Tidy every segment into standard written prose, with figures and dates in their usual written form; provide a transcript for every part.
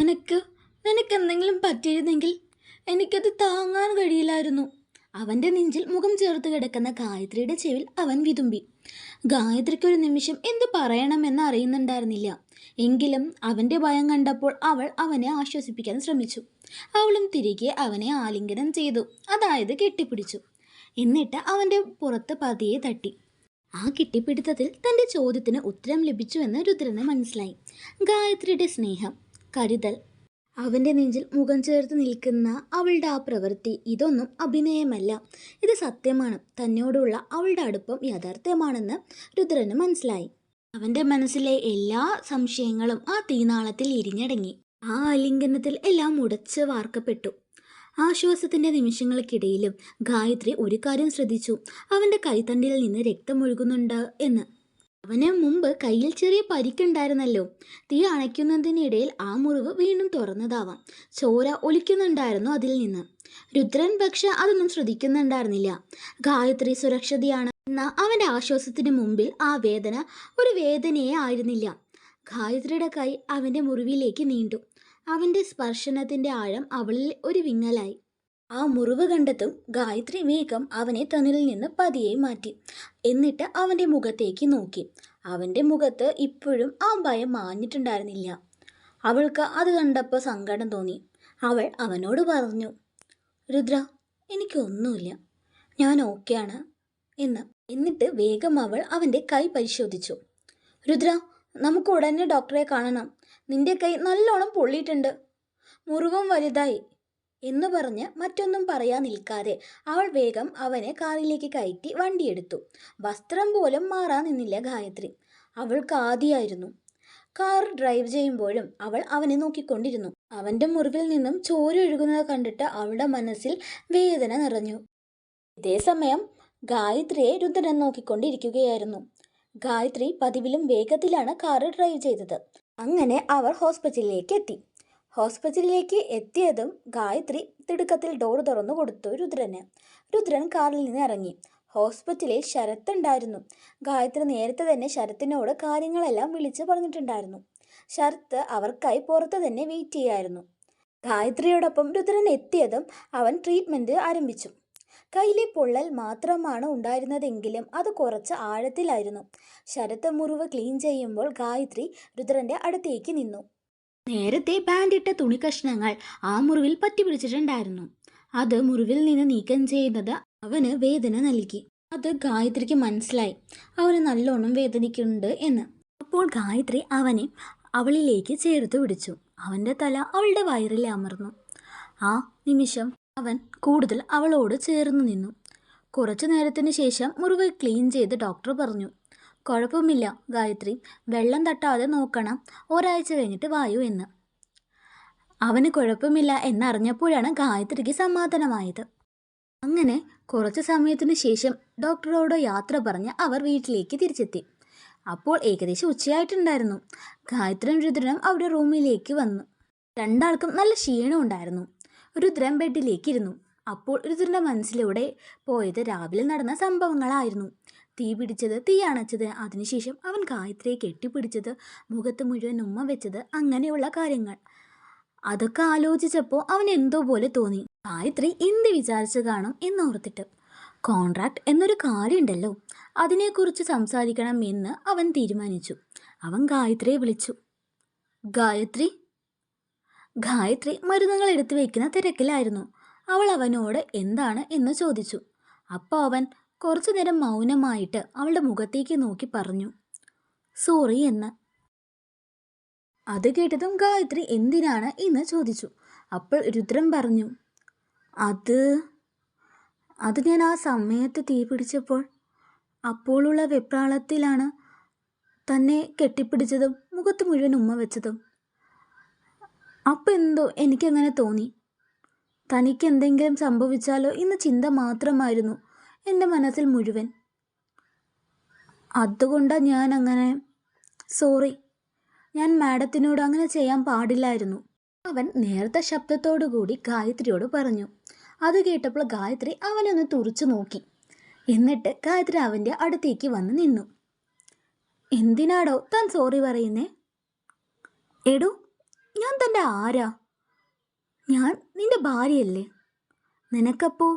നിനക്ക് നിനക്കെന്തെങ്കിലും പറ്റിയിരുന്നെങ്കിൽ എനിക്കത് താങ്ങാൻ കഴിയില്ലായിരുന്നു. അവൻ്റെ നെഞ്ചിൽ മുഖം ചേർത്ത് കിടക്കുന്ന ഗായത്രിയുടെ ചെവിൽ അവൻ വിതുമ്പി. ഗായത്രിക്കൊരു നിമിഷം എന്തു പറയണമെന്ന് അറിയുന്നുണ്ടായിരുന്നില്ല. എങ്കിലും അവൻ്റെ ഭയം കണ്ടപ്പോൾ അവൾ അവനെ ആശ്വസിപ്പിക്കാൻ ശ്രമിച്ചു. അവളും തിരികെ അവനെ ആലിംഗനം ചെയ്തു, അതായത് കെട്ടിപ്പിടിച്ചു. എന്നിട്ട് അവൻ്റെ പുറത്ത് പതിയെ തട്ടി. ആ കെട്ടിപ്പിടുത്തത്തിൽ തൻ്റെ ചോദ്യത്തിന് ഉത്തരം ലഭിച്ചുവെന്ന് രുദ്രന് മനസ്സിലായി. ഗായത്രിയുടെ സ്നേഹം, കരുതൽ, അവൻ്റെ നെഞ്ചിൽ മുഖം ചേർത്ത് നിൽക്കുന്ന അവളുടെ ആ പ്രവൃത്തി, ഇതൊന്നും അഭിനയമല്ല, ഇത് സത്യമാണ്. തന്നോടുള്ള അവളുടെ അടുപ്പം യാഥാർത്ഥ്യമാണെന്ന് രുദ്രന് മനസ്സിലായി. അവൻ്റെ മനസ്സിലെ എല്ലാ സംശയങ്ങളും ആ തീനാളത്തിൽ എരിഞ്ഞടങ്ങി. ആ ആലിംഗനത്തിൽ എല്ലാം ഉടച്ച് വാർക്കപ്പെട്ടു. ആശ്വാസത്തിൻ്റെ നിമിഷങ്ങൾക്കിടയിലും ഗായത്രി ഒരു കാര്യം ശ്രദ്ധിച്ചു. അവൻ്റെ കൈത്തണ്ടിൽ നിന്ന് രക്തമൊഴുകുന്നുണ്ട് എന്ന്. അവന് മുമ്പ് കയ്യിൽ ചെറിയ പരിക്കുണ്ടായിരുന്നല്ലോ. തീ അണയ്ക്കുന്നതിനിടയിൽ ആ മുറിവ് വീണ്ടും തുറന്നതാവാം. ചോര ഒലിക്കുന്നുണ്ടായിരുന്നു അതിൽ നിന്ന്. രുദ്രൻ പക്ഷെ അതൊന്നും ശ്രദ്ധിക്കുന്നുണ്ടായിരുന്നില്ല. ഗായത്രി സുരക്ഷിതയാണ് എന്ന അവൻ്റെ ആശ്വാസത്തിന് മുമ്പിൽ ആ വേദന ഒരു വേദനയെ ആയിരുന്നില്ല. ഗായത്രിയുടെ കൈ അവൻ്റെ മുറിവിലേക്ക് നീണ്ടു. അവൻ്റെ സ്പർശനത്തിൻ്റെ ആഴം അവളിൽ ഒരു വിങ്ങലായി. ആ മുറിവ് കണ്ടെത്തും ഗായത്രി വേഗം അവനെ തന്നിൽ നിന്ന് പതിയെ മാറ്റി. എന്നിട്ട് അവൻ്റെ മുഖത്തേക്ക് നോക്കി. അവൻ്റെ മുഖത്ത് ഇപ്പോഴും ആ ഭയം മാഞ്ഞിട്ടുണ്ടായിരുന്നില്ല. അവൾക്ക് അത് കണ്ടപ്പോൾ സങ്കടം തോന്നി. അവൾ അവനോട് പറഞ്ഞു, രുദ്ര, എനിക്കൊന്നുമില്ല, ഞാൻ ഓക്കെയാണ് എന്ന്. എന്നിട്ട് വേഗം അവൾ അവൻ്റെ കൈ പരിശോധിച്ചു. രുദ്ര, നമുക്ക് ഉടനെ ഡോക്ടറെ കാണണം. നിന്റെ കൈ നല്ലോണം പൊള്ളിയിട്ടുണ്ട്, മുറിവും വലുതായി എന്ന് പറഞ്ഞ് മറ്റൊന്നും പറയാൻ നിൽക്കാതെ അവൾ വേഗം അവനെ കാറിലേക്ക് കയറ്റി വണ്ടിയെടുത്തു. വസ്ത്രം പോലും മാറാൻ നിന്നില്ല ഗായത്രി. അവൾക്ക് ആദിയായിരുന്നു. കാർ ഡ്രൈവ് ചെയ്യുമ്പോഴും അവൾ അവനെ നോക്കിക്കൊണ്ടിരുന്നു. അവൻ്റെ മുറിവിൽ നിന്നും ചോര ഒഴുകുന്നത് കണ്ടിട്ട് അവളുടെ മനസ്സിൽ വേദന നിറഞ്ഞു. ഇതേസമയം ഗായത്രിയെ രുദ്രൻ നോക്കിക്കൊണ്ടിരിക്കുകയായിരുന്നു. ഗായത്രി പതിവിലും വേഗത്തിലാണ് കാർ ഡ്രൈവ് ചെയ്തത്. അങ്ങനെ അവർ ഹോസ്പിറ്റലിലേക്ക് എത്തി. ഹോസ്പിറ്റലിലേക്ക് എത്തിയതും ഗായത്രി തിടുക്കത്തിൽ ഡോർ തുറന്നു കൊടുത്തു രുദ്രന്. രുദ്രൻ കാറിൽ നിന്ന് ഇറങ്ങി. ഹോസ്പിറ്റലിൽ ശരത്ത് ഉണ്ടായിരുന്നു. ഗായത്രി നേരത്തെ തന്നെ ശരത്തിനോട് കാര്യങ്ങളെല്ലാം വിളിച്ച് പറഞ്ഞിട്ടുണ്ടായിരുന്നു. ശരത്ത് അവർക്കായി പുറത്ത് തന്നെ വെയിറ്റ് ചെയ്യായിരുന്നു. ഗായത്രിയോടൊപ്പം രുദ്രൻ എത്തിയതും അവൻ ട്രീറ്റ്മെൻറ്റ് ആരംഭിച്ചു. കയ്യിലെ പൊള്ളൽ മാത്രമാണ് ഉണ്ടായിരുന്നതെങ്കിലും അത് കുറച്ച് ആഴത്തിലായിരുന്നു. ശരത്ത് മുറിവ് ക്ലീൻ ചെയ്യുമ്പോൾ ഗായത്രി രുദ്രൻ്റെ അടുത്തേക്ക് നിന്നു. നേരത്തെ ബാൻഡിട്ട തുണി കഷ്ണങ്ങൾ ആ മുറിവിൽ പറ്റിപ്പിടിച്ചിട്ടുണ്ടായിരുന്നു. അത് മുറിവിൽ നിന്ന് നീക്കം ചെയ്യുന്നത് അവന് വേദന നൽകി. അത് ഗായത്രിക്ക് മനസ്സിലായി. അവന് നല്ലോണം വേദനിക്കുന്നുണ്ട് എന്ന്. അപ്പോൾ ഗായത്രി അവനെ അവളിലേക്ക് ചേർത്ത് പിടിച്ചു. അവൻ്റെ തല അവളുടെ വയറിൽ അമർന്നു. ആ നിമിഷം അവൻ കൂടുതൽ അവളോട് ചേർന്ന് നിന്നു. കുറച്ചു നേരത്തിന് ശേഷം മുറിവ് ക്ലീൻ ചെയ്ത് ഡോക്ടർ പറഞ്ഞു, കുഴപ്പമില്ല ഗായത്രി, വെള്ളം തട്ടാതെ നോക്കണം, ഒരാഴ്ച കഴിഞ്ഞിട്ട് വായു എന്ന്. അവന് കുഴപ്പമില്ല എന്നറിഞ്ഞപ്പോഴാണ് ഗായത്രിക്ക് സമാധാനമായത്. അങ്ങനെ കുറച്ച് സമയത്തിന് ശേഷം ഡോക്ടറോട് യാത്ര പറഞ്ഞ് അവർ വീട്ടിലേക്ക് തിരിച്ചെത്തി. അപ്പോൾ ഏകദേശം ഉച്ചയായിട്ടുണ്ടായിരുന്നു. ഗായത്രിയും രുദ്രനും അവിടെ റൂമിലേക്ക് വന്നു. രണ്ടാൾക്കും നല്ല ക്ഷീണം ഉണ്ടായിരുന്നു. രുദ്രൻ ബെഡിലേക്ക് ഇരുന്നു. അപ്പോൾ രുദ്രൻ്റെ മനസ്സിലൂടെ പോയത് രാവിലെ നടന്ന സംഭവങ്ങളായിരുന്നു. തീ പിടിച്ചത്, തീ അണച്ചത്, അതിനുശേഷം അവൻ ഗായത്രിയെ കെട്ടിപ്പിടിച്ചത്, മുഖത്ത് മുഴുവൻ ഉമ്മ വെച്ചത്, അങ്ങനെയുള്ള കാര്യങ്ങൾ. അതൊക്കെ ആലോചിച്ചപ്പോൾ അവൻ എന്തോ പോലെ തോന്നി. ഗായത്രി എന്ത് വിചാരിച്ചു കാണും എന്നോർത്തിട്ട്. കോൺട്രാക്ട് എന്നൊരു കാര്യമുണ്ടല്ലോ, അതിനെക്കുറിച്ച് സംസാരിക്കണം എന്ന് അവൻ തീരുമാനിച്ചു. അവൻ ഗായത്രിയെ വിളിച്ചു. ഗായത്രി. ഗായത്രി മരുന്നുകൾ എടുത്തു വയ്ക്കുന്ന തിരക്കിലായിരുന്നു. അവൾ അവനോട് എന്താണ് എന്ന് ചോദിച്ചു. അപ്പോൾ അവൻ കുറച്ചു നേരം മൗനമായിട്ട് അവളുടെ മുഖത്തേക്ക് നോക്കി പറഞ്ഞു, സോറി എന്ന്. അത് കേട്ടതും ഗായത്രി എന്തിനാണ് എന്ന് ചോദിച്ചു. അപ്പോൾ രുദ്രൻ പറഞ്ഞു, അത് ഞാൻ ആ സമയത്ത് തീ പിടിച്ചപ്പോൾ അപ്പോഴുള്ള വെപ്രാളത്തിലാണ് തന്നെ കെട്ടിപ്പിടിച്ചതും മുഖത്ത് മുഴുവൻ ഉമ്മ വെച്ചതും. അപ്പം എന്തോ എനിക്കങ്ങനെ തോന്നി. തനിക്ക് എന്തെങ്കിലും സംഭവിച്ചാലോ എന്ന ചിന്ത മാത്രമായിരുന്നു എൻ്റെ മനസ്സിൽ മുഴുവൻ. അതുകൊണ്ടാണ് ഞാൻ അങ്ങനെ. സോറി, ഞാൻ മാഡത്തിനോട് അങ്ങനെ ചെയ്യാൻ പാടില്ലായിരുന്നു. അവൻ നേർത്ത ശബ്ദത്തോടുകൂടി ഗായത്രിയോട് പറഞ്ഞു. അത് കേട്ടപ്പോൾ ഗായത്രി അവനൊന്ന് തുറിച്ചു നോക്കി. എന്നിട്ട് ഗായത്രി അവൻ്റെ അടുത്തേക്ക് വന്ന് നിന്നു. എന്തിനാടോ താൻ സോറി പറയുന്നേ? എടോ, ഞാൻ തൻ്റെ ആരാ? ഞാൻ നിന്റെ ഭാര്യയല്ലേ? നിനക്കപ്പോൾ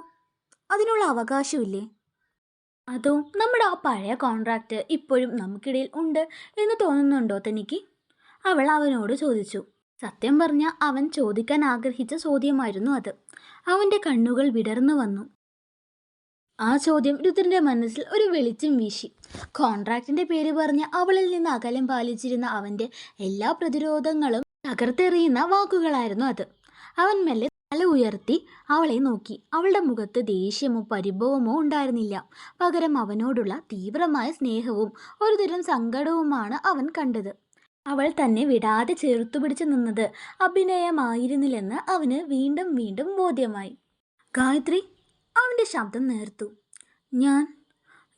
അതിനുള്ള അവകാശമില്ലേ? അതോ നമ്മുടെ ആ പഴയ കോൺട്രാക്റ്റ് ഇപ്പോഴും നമുക്കിടയിൽ ഉണ്ട് എന്ന് തോന്നുന്നുണ്ടോ തനിക്ക്? അവൾ അവനോട് ചോദിച്ചു. സത്യം പറഞ്ഞ അവൻ ചോദിക്കാൻ ആഗ്രഹിച്ച ചോദ്യമായിരുന്നു അത്. അവൻ്റെ കണ്ണുകൾ വിടർന്നു വന്നു. ആ ചോദ്യം രുദ്രൻ്റെ മനസ്സിൽ ഒരു വെളിച്ചം വീശി. കോൺട്രാക്റ്റിൻ്റെ പേര് പറഞ്ഞ് അവളിൽ നിന്ന് അകലം പാലിച്ചിരുന്ന അവൻ്റെ എല്ലാ പ്രതിരോധങ്ങളും തകർത്തെറിയുന്ന വാക്കുകളായിരുന്നു അത്. അവൻ മെല്ലെ തല ഉയർത്തി അവളെ നോക്കി. അവളുടെ മുഖത്ത് ദേഷ്യമോ പരിഭവമോ ഉണ്ടായിരുന്നില്ല. പകരം അവനോടുള്ള തീവ്രമായ സ്നേഹവും ഒരുതരം സങ്കടവുമാണ് അവൻ കണ്ടത്. അവൾ തന്നെ വിടാതെ ചേർത്തു പിടിച്ചു നിന്നത് അഭിനയമായിരുന്നില്ലെന്ന് അവന് വീണ്ടും വീണ്ടും ബോധ്യമായി. ഗായത്രി, അവൻ്റെ ശബ്ദം നേർത്തു.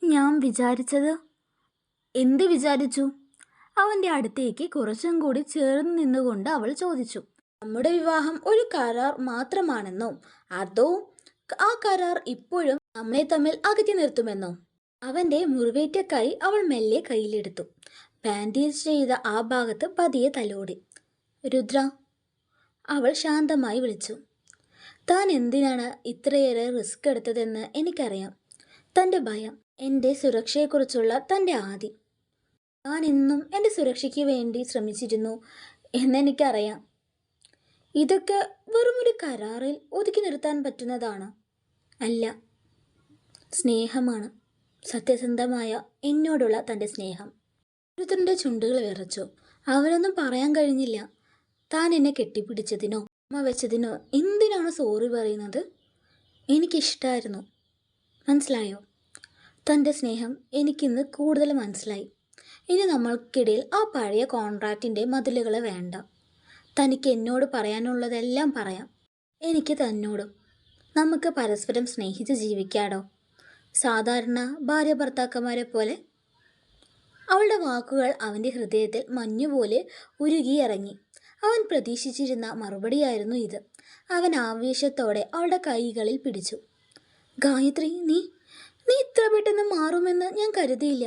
ഞാൻ വിചാരിച്ചത്. എന്ത് വിചാരിച്ചു? അവൻ്റെ അടുത്തേക്ക് കുറച്ചും കൂടി ചേർന്ന് നിന്നുകൊണ്ട് അവൾ ചോദിച്ചു. നമ്മുടെ വിവാഹം ഒരു കരാർ മാത്രമാണെന്നോ, അതോ ആ കരാർ ഇപ്പോഴും നമ്മളെ തമ്മിൽ അകറ്റി നിർത്തുമെന്നോ? അവൻ്റെ മുറിവേറ്റ കൈ അവൾ മെല്ലെ കയ്യിലെടുത്തു. ബാൻഡേജ് ചെയ്ത ആ ഭാഗത്ത് പതിയെ തലോടി. രുദ്ര, അവൾ ശാന്തമായി വിളിച്ചു. താൻ എന്തിനാണ് ഇത്രയേറെ റിസ്ക് എടുത്തതെന്ന് എനിക്കറിയാം. തൻ്റെ ഭയം, എൻ്റെ സുരക്ഷയെക്കുറിച്ചുള്ള തൻ്റെ ആദി. താൻ ഇന്നും എൻ്റെ സുരക്ഷയ്ക്ക് വേണ്ടി ശ്രമിച്ചിരുന്നു എന്നെനിക്കറിയാം. ഇതൊക്കെ വെറുമൊരു കരാറിൽ ഒതുക്കി നിർത്താൻ പറ്റുന്നതാണ് അല്ല. സ്നേഹമാണ്, സത്യസന്ധമായ എന്നോടുള്ള തൻ്റെ സ്നേഹം. രുദ്രൻ്റെ ചുണ്ടുകൾ വിറച്ചു. അവനൊന്നും പറയാൻ കഴിഞ്ഞില്ല. താൻ എന്നെ കെട്ടിപ്പിടിച്ചതിനോ അമ്മ വെച്ചതിനോ എന്തിനാണ് സോറി പറയുന്നത്? എനിക്കിഷ്ടമായിരുന്നു. മനസ്സിലായോ? തൻ്റെ സ്നേഹം എനിക്കിന്ന് കൂടുതൽ മനസ്സിലായി. ഇനി നമ്മൾക്കിടയിൽ ആ പഴയ കോൺട്രാക്റ്റിൻ്റെ മതിലുകൾ വേണ്ട. തനിക്ക് എന്നോട് പറയാനുള്ളതെല്ലാം പറയാം. എനിക്ക് തന്നോടും. നമുക്ക് പരസ്പരം സ്നേഹിച്ച് ജീവിക്കാടോ, സാധാരണ ഭാര്യ ഭർത്താക്കന്മാരെ പോലെ. അവളുടെ വാക്കുകൾ അവൻ്റെ ഹൃദയത്തിൽ മഞ്ഞുപോലെ ഉരുകിയിറങ്ങി. അവൻ പ്രതീക്ഷിച്ചിരുന്ന മറുപടിയായിരുന്നു ഇത്. അവൻ ആവേശത്തോടെ അവളുടെ കൈകളിൽ പിടിച്ചു. ഗായത്രി, നീ ഇത്ര പെട്ടെന്ന് മാറുമെന്ന് ഞാൻ കരുതിയില്ല.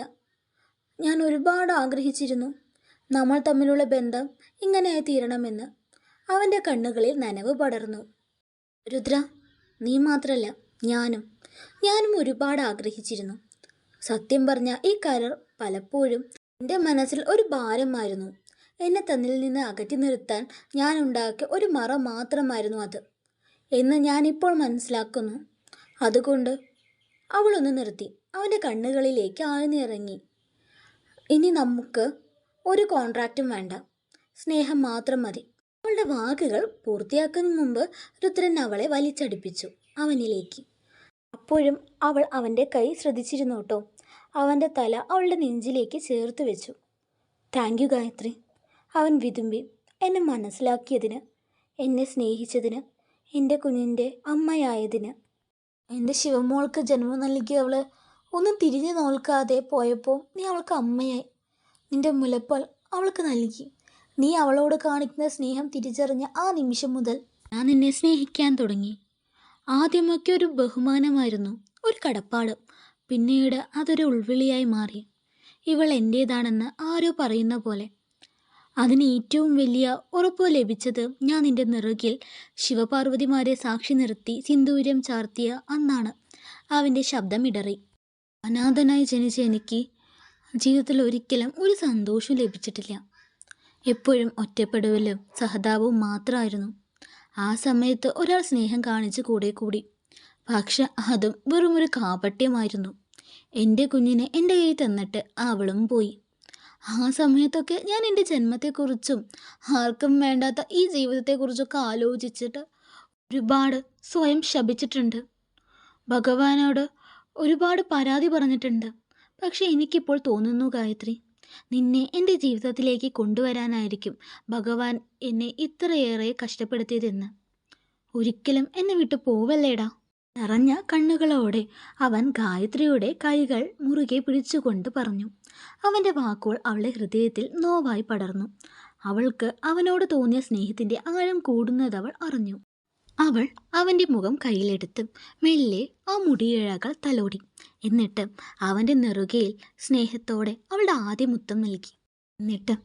ഞാൻ ഒരുപാട് ആഗ്രഹിച്ചിരുന്നു നമ്മൾ തമ്മിലുള്ള ബന്ധം ഇങ്ങനെയായി തീരണമെന്ന്. അവൻ്റെ കണ്ണുകളിൽ നനവ് പടർന്നു. രുദ്ര, നീ മാത്രമല്ല, ഞാനും ഒരുപാട് ആഗ്രഹിച്ചിരുന്നു. സത്യം പറഞ്ഞ ഈ കരാർ പലപ്പോഴും എൻ്റെ മനസ്സിൽ ഒരു ഭാരമായിരുന്നു. എന്നെ തന്നിൽ നിന്ന് അകറ്റി നിർത്താൻ ഞാൻ ഉണ്ടാക്കിയ ഒരു മറ മാത്രമായിരുന്നു അത് എന്ന് ഞാനിപ്പോൾ മനസ്സിലാക്കുന്നു. അതുകൊണ്ട് അവളൊന്ന് നിർത്തി. അവൻ്റെ കണ്ണുകളിലേക്ക് ആഴ്ന്നിറങ്ങി. ഇനി നമുക്ക് ഒരു കോൺട്രാക്റ്റും വേണ്ട, സ്നേഹം മാത്രം മതി. അവളുടെ വാക്കുകൾ പൂർത്തിയാക്കുന്ന മുമ്പ് രുദ്രൻ അവളെ വലിച്ചടിപ്പിച്ചു അവനിലേക്ക്. അപ്പോഴും അവൾ അവൻ്റെ കൈ ശ്രദ്ധിച്ചിരുന്നു കേട്ടോ. അവൻ്റെ തല അവളുടെ നെഞ്ചിലേക്ക് ചേർത്ത് വെച്ചു. താങ്ക് യു ഗായത്രി, അവൻ വിതുമ്പി. എന്നെ മനസ്സിലാക്കിയതിന്, എന്നെ സ്നേഹിച്ചതിന്, എൻ്റെ കുഞ്ഞിൻ്റെ അമ്മയായതിന്. എൻ്റെ ശിവമോൾക്ക് ജന്മം നൽകിയവള് ഒന്നും തിരിഞ്ഞു നോക്കാതെ പോയപ്പോൾ നീ അവൾക്ക് അമ്മയായി. നിന്റെ മുലപ്പാൽ അവൾക്ക് നൽകി. നീ അവളോട് കാണിക്കുന്ന സ്നേഹം തിരിച്ചറിഞ്ഞ ആ നിമിഷം മുതൽ ഞാൻ നിന്നെ സ്നേഹിക്കാൻ തുടങ്ങി. ആദ്യമൊക്കെ ഒരു ബഹുമാനമായിരുന്നു, ഒരു കടപ്പാട്. പിന്നീട് അതൊരു ഉൾവിളിയായി മാറി. ഇവൾ എൻ്റേതാണെന്ന് ആരോ പറയുന്ന പോലെ. അതിന് ഏറ്റവും വലിയ ഉറപ്പ് ലഭിച്ചത് ഞാൻ നിന്റെ നെറുകിൽ ശിവപാർവതിമാരെ സാക്ഷി നിർത്തി സിന്ദൂരം ചാർത്തിയ അന്നാണ്. അവൻ്റെ ശബ്ദം ഇടറി. അനാഥനായി ജനിച്ച എനിക്ക് ജീവിതത്തിൽ ഒരിക്കലും ഒരു സന്തോഷവും ലഭിച്ചിട്ടില്ല. എപ്പോഴും ഒറ്റപ്പെടലും സഹതാപവും മാത്രമായിരുന്നു. ആ സമയത്ത് ഒരാൾ സ്നേഹം കാണിച്ച് കൂടി. പക്ഷെ അതും വെറുമൊരു കാപട്യമായിരുന്നു. എൻ്റെ കുഞ്ഞിനെ എൻ്റെ കയ്യിൽ തന്നിട്ട് അവളും പോയി. ആ സമയത്തൊക്കെ ഞാൻ എൻ്റെ ജന്മത്തെക്കുറിച്ചും ആർക്കും വേണ്ടാത്ത ഈ ജീവിതത്തെക്കുറിച്ചൊക്കെ ആലോചിച്ചിട്ട് ഒരുപാട് സ്വയം ശപിച്ചിട്ടുണ്ട്. ഭഗവാനോട് ഒരുപാട് പരാതി പറഞ്ഞിട്ടുണ്ട്. പക്ഷെ എനിക്കിപ്പോൾ തോന്നുന്നു ഗായത്രി, നിന്നെ എൻ്റെ ജീവിതത്തിലേക്ക് കൊണ്ടുവരാനായിരിക്കും ഭഗവാൻ എന്നെ ഇത്രയേറെ കഷ്ടപ്പെടുത്തിയതെന്ന്. ഒരിക്കലും എന്നെ വിട്ടു പോവല്ലേടാ. നിറഞ്ഞ കണ്ണുകളോടെ അവൻ ഗായത്രിയുടെ കൈകൾ മുറുകെ പിടിച്ചുകൊണ്ട് പറഞ്ഞു. അവൻ്റെ വാക്കുകൾ അവളുടെ ഹൃദയത്തിൽ നോവായി പടർന്നു. അവൾക്ക് അവനോട് തോന്നിയ സ്നേഹത്തിൻ്റെ ആഴം കൂടുന്നതവൾ അറിഞ്ഞു. അവൾ അവൻ്റെ മുഖം കയ്യിലെടുത്ത് മെല്ലെ ആ മുടിയിഴകൾ തലോടി. എന്നിട്ട് അവൻ്റെ നെറുകയിൽ സ്നേഹത്തോടെ അവളുടെ ആദ്യ മുത്തം നൽകി. എന്നിട്ട്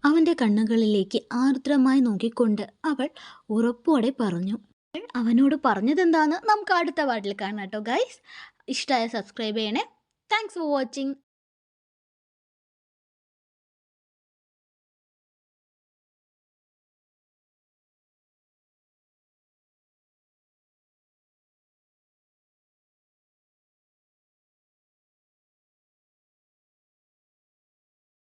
അവൻ്റെ കണ്ണുകളിലേക്ക് ആർദ്രമായി നോക്കിക്കൊണ്ട് അവൾ ഉറപ്പോടെ പറഞ്ഞു. അവനോട് പറഞ്ഞതെന്താന്ന് നമുക്ക് അടുത്ത പാട്ടിൽ കാണാം കേട്ടോ ഗൈസ്. ഇഷ്ടമായ സബ്സ്ക്രൈബ് ചെയ്യണേ. Thanks for watching.